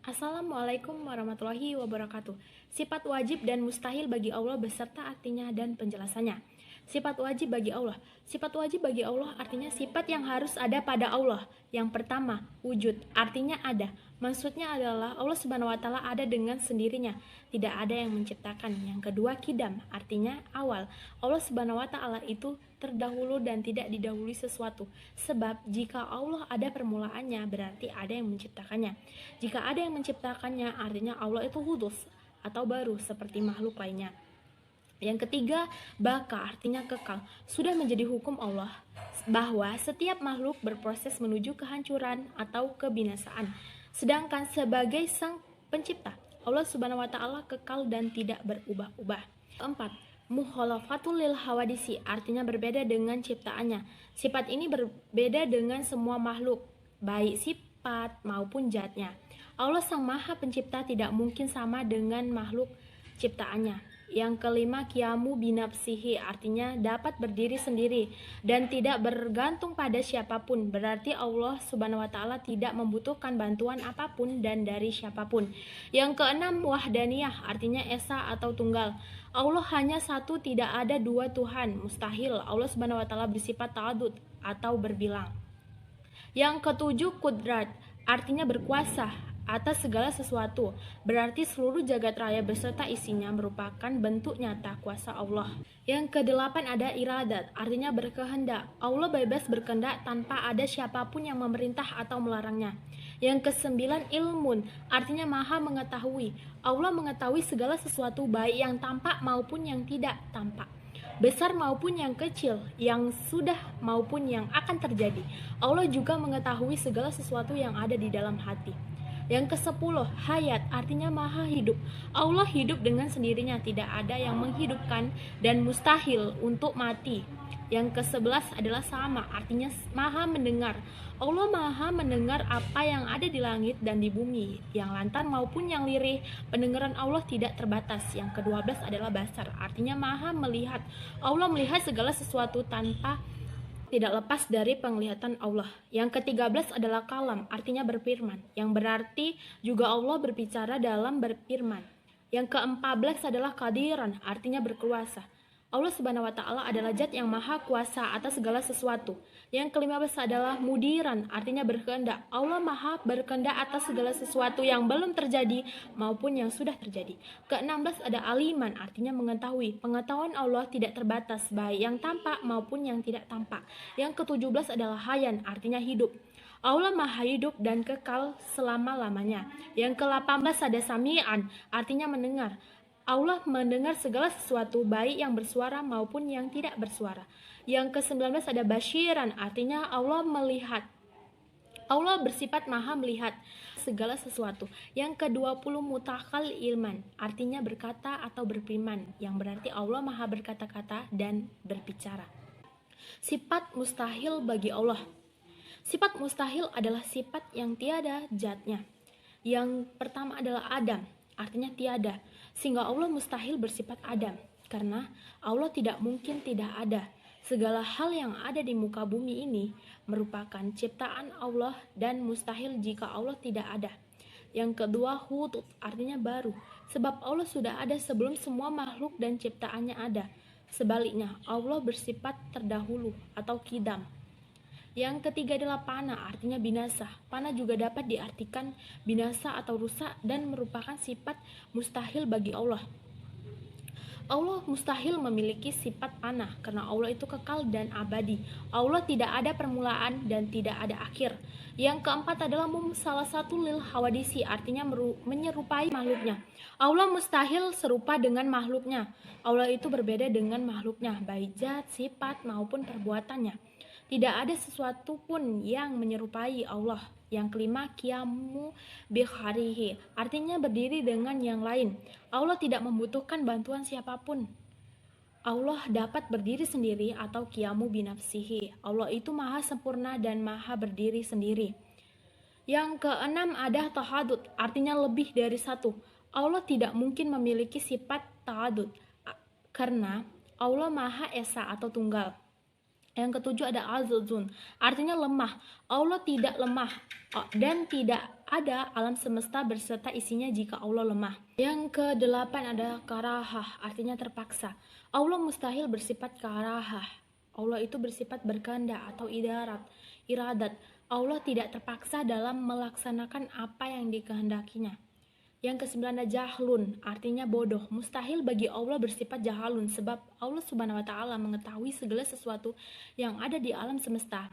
Assalamualaikum warahmatullahi wabarakatuh. Sifat wajib dan mustahil bagi Allah beserta artinya dan penjelasannya. Sifat wajib bagi Allah. Sifat wajib bagi Allah artinya sifat yang harus ada pada Allah. Yang pertama, wujud, artinya ada. Maksudnya adalah Allah Subhanahu wa taala ada dengan sendirinya, tidak ada yang menciptakan. Yang kedua, kidam, artinya awal. Allah Subhanahu wa taala itu terdahulu dan tidak didahului sesuatu. Sebab jika Allah ada permulaannya, berarti ada yang menciptakannya. Jika ada yang menciptakannya, artinya Allah itu hudus atau baru seperti makhluk lainnya. Yang ketiga, baka artinya kekal. Sudah menjadi hukum Allah bahwa setiap makhluk berproses menuju kehancuran atau kebinasaan. Sedangkan sebagai sang pencipta, Allah Subhanahu wa taala kekal dan tidak berubah-ubah. Keempat, mukhalafatul lil hawadisi artinya berbeda dengan ciptaannya. Sifat ini berbeda dengan semua makhluk, baik sifat maupun zatnya. Allah Sang Maha Pencipta tidak mungkin sama dengan makhluk ciptaannya. Yang kelima, qiyamu binafsihi artinya dapat berdiri sendiri dan tidak bergantung pada siapapun. Berarti Allah Subhanahu wa taala tidak membutuhkan bantuan apapun dan dari siapapun. Yang keenam, wahdaniyah artinya esa atau tunggal. Allah hanya satu, tidak ada dua Tuhan. Mustahil Allah Subhanahu wa taala bersifat ta'adud atau berbilang. Yang ketujuh, kudrat artinya berkuasa atas segala sesuatu. Berarti seluruh jagat raya beserta isinya merupakan bentuk nyata kuasa Allah. Yang kedelapan ada iradat, artinya berkehendak. Allah bebas berkehendak tanpa ada siapapun yang memerintah atau melarangnya. Yang kesembilan, ilmun, artinya maha mengetahui. Allah mengetahui segala sesuatu baik yang tampak maupun yang tidak tampak, besar maupun yang kecil, yang sudah maupun yang akan terjadi. Allah juga mengetahui segala sesuatu yang ada di dalam hati. Yang kesepuluh, hayat, artinya maha hidup. Allah hidup dengan sendirinya, tidak ada yang menghidupkan dan mustahil untuk mati. Yang kesebelas adalah sama, artinya maha mendengar. Allah maha mendengar apa yang ada di langit dan di bumi, yang lantar maupun yang lirih. Pendengaran Allah tidak terbatas. Yang kedua belas adalah basar, artinya maha melihat. Allah melihat segala sesuatu tanpa tidak lepas dari penglihatan Allah. Yang ke-13 adalah kalam, artinya berfirman, yang berarti juga Allah berbicara dalam berfirman. Yang ke-14 adalah qadiran, artinya berkuasa. Allah Subhanahu wa taala adalah zat yang maha kuasa atas segala sesuatu. Yang ke-15 adalah mudiran, artinya berkehendak. Allah maha berkehendak atas segala sesuatu yang belum terjadi maupun yang sudah terjadi. Ke-16 ada aliman, artinya mengetahui. Pengetahuan Allah tidak terbatas, baik yang tampak maupun yang tidak tampak. Yang ke-17 adalah hayan, artinya hidup. Allah maha hidup dan kekal selama-lamanya. Yang ke-18 ada sami'an, artinya mendengar. Allah mendengar segala sesuatu, baik yang bersuara maupun yang tidak bersuara. Yang ke-19 ada basyiran, artinya Allah melihat. Allah bersifat maha melihat segala sesuatu. Yang ke-20 mutakal ilman, artinya berkata atau berfirman, yang berarti Allah maha berkata-kata dan berbicara. Sifat mustahil bagi Allah. Sifat mustahil adalah sifat yang tiada zatnya. Yang pertama adalah Adam, artinya tiada, sehingga Allah mustahil bersifat Adam, karena Allah tidak mungkin tidak ada. Segala hal yang ada di muka bumi ini merupakan ciptaan Allah dan mustahil jika Allah tidak ada. Yang kedua, hudud, artinya baru, sebab Allah sudah ada sebelum semua makhluk dan ciptaannya ada. Sebaliknya, Allah bersifat terdahulu atau kidam. Yang ketiga adalah pana, artinya binasa. Pana juga dapat diartikan binasa atau rusak dan merupakan sifat mustahil bagi Allah. Allah mustahil memiliki sifat pana karena Allah itu kekal dan abadi. Allah tidak ada permulaan dan tidak ada akhir. Yang keempat adalah salah satu lil hawadisi, artinya menyerupai makhluknya. Allah mustahil serupa dengan makhluknya. Allah itu berbeda dengan makhluknya, baik zat, sifat maupun perbuatannya. Tidak ada sesuatu pun yang menyerupai Allah. Yang kelima, qiyamu bikharihi, artinya berdiri dengan yang lain. Allah tidak membutuhkan bantuan siapapun. Allah dapat berdiri sendiri atau qiyamu binafsihi. Allah itu maha sempurna dan maha berdiri sendiri. Yang keenam ada tahadud, artinya lebih dari satu. Allah tidak mungkin memiliki sifat tahadud karena Allah maha esa atau tunggal. Yang ketujuh ada azuzun, artinya lemah. Allah tidak lemah dan tidak ada alam semesta berserta isinya jika Allah lemah. Yang ke-8 adalah karahah, artinya terpaksa. Allah mustahil bersifat karahah. Allah itu bersifat berkehendak atau iradat. Allah tidak terpaksa dalam melaksanakan apa yang dikehendakinya. Yang ke-9 adalah jahlun, artinya bodoh. Mustahil bagi Allah bersifat jahalun, sebab Allah Subhanahu wa Ta'ala mengetahui segala sesuatu yang ada di alam semesta,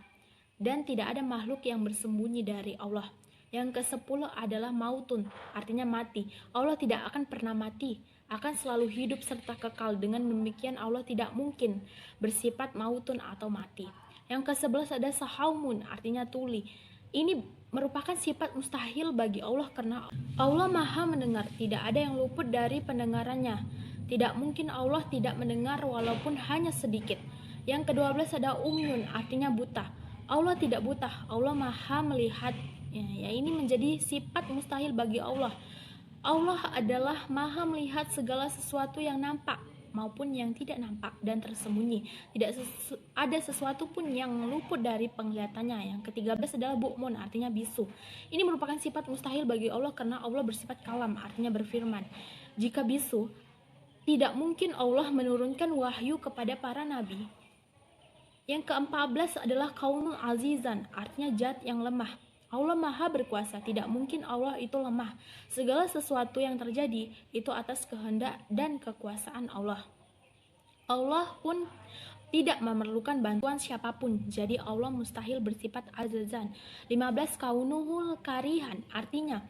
dan tidak ada makhluk yang bersembunyi dari Allah. Yang ke-10 adalah mautun, artinya mati. Allah tidak akan pernah mati, akan selalu hidup serta kekal. Dengan demikian Allah tidak mungkin bersifat mautun atau mati. Yang ke-11 ada sahaumun, artinya tuli. Ini merupakan sifat mustahil bagi Allah karena Allah Maha mendengar, tidak ada yang luput dari pendengarannya. Tidak mungkin Allah tidak mendengar walaupun hanya sedikit. Yang ke-12 ada umyun, artinya buta. Allah tidak buta, Allah Maha melihat. Ya, ini menjadi sifat mustahil bagi Allah. Allah adalah Maha melihat segala sesuatu yang nampak maupun yang tidak nampak dan tersembunyi. Tidak ada sesuatu pun yang luput dari penglihatannya. Yang ke-13 adalah bu'mun, artinya bisu. Ini merupakan sifat mustahil bagi Allah karena Allah bersifat kalam, artinya berfirman. Jika bisu, tidak mungkin Allah menurunkan wahyu kepada para nabi. Yang ke-14 adalah kaunul azizan, artinya zat yang lemah. Allah Maha berkuasa, tidak mungkin Allah itu lemah. Segala sesuatu yang terjadi itu atas kehendak dan kekuasaan Allah. Allah pun tidak memerlukan bantuan siapapun, jadi Allah mustahil bersifat azizan. 15 kaunuhul karihan, artinya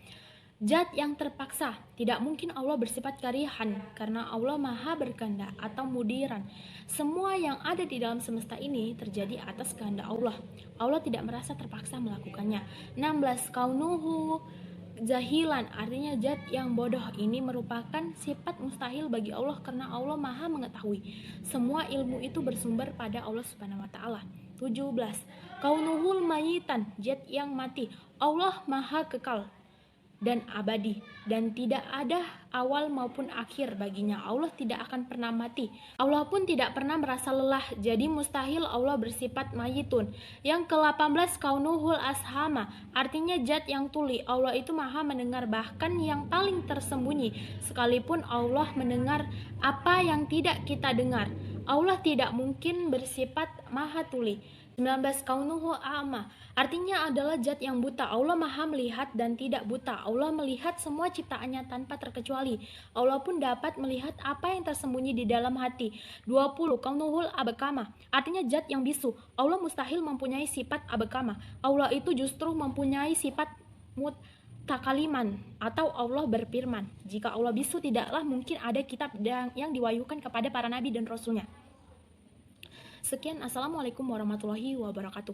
zat yang terpaksa. Tidak mungkin Allah bersifat karihan karena Allah Maha berkehendak atau mudiran. Semua yang ada di dalam semesta ini terjadi atas kehendak Allah. Allah tidak merasa terpaksa melakukannya. 16 kaunuhu jahilan, artinya zat yang bodoh. Ini merupakan sifat mustahil bagi Allah karena Allah Maha mengetahui. Semua ilmu itu bersumber pada Allah Subhanahu wa Ta'ala. 17 kaunuhul mayitan, zat yang mati. Allah Maha kekal dan abadi, dan tidak ada awal maupun akhir baginya. Allah tidak akan pernah mati. Allah pun tidak pernah merasa lelah, jadi mustahil Allah bersifat mayitun. Yang ke-18 kaunuhul ashama, artinya zat yang tuli. Allah itu Maha mendengar bahkan yang paling tersembunyi, sekalipun Allah mendengar apa yang tidak kita dengar. Allah tidak mungkin bersifat Maha tuli. 19 kaunuhu a'ma, artinya adalah zat yang buta. Allah Maha melihat dan tidak buta. Allah melihat semua ciptaannya tanpa terkecuali. Allah pun dapat melihat apa yang tersembunyi di dalam hati. 20 kaunuhul abkama, artinya zat yang bisu. Allah mustahil mempunyai sifat abkama. Allah itu justru mempunyai sifat mutakaliman atau Allah berfirman. Jika Allah bisu, tidaklah mungkin ada kitab yang diwahyukan kepada para nabi dan rasulnya. Sekian, assalamualaikum warahmatullahi wabarakatuh.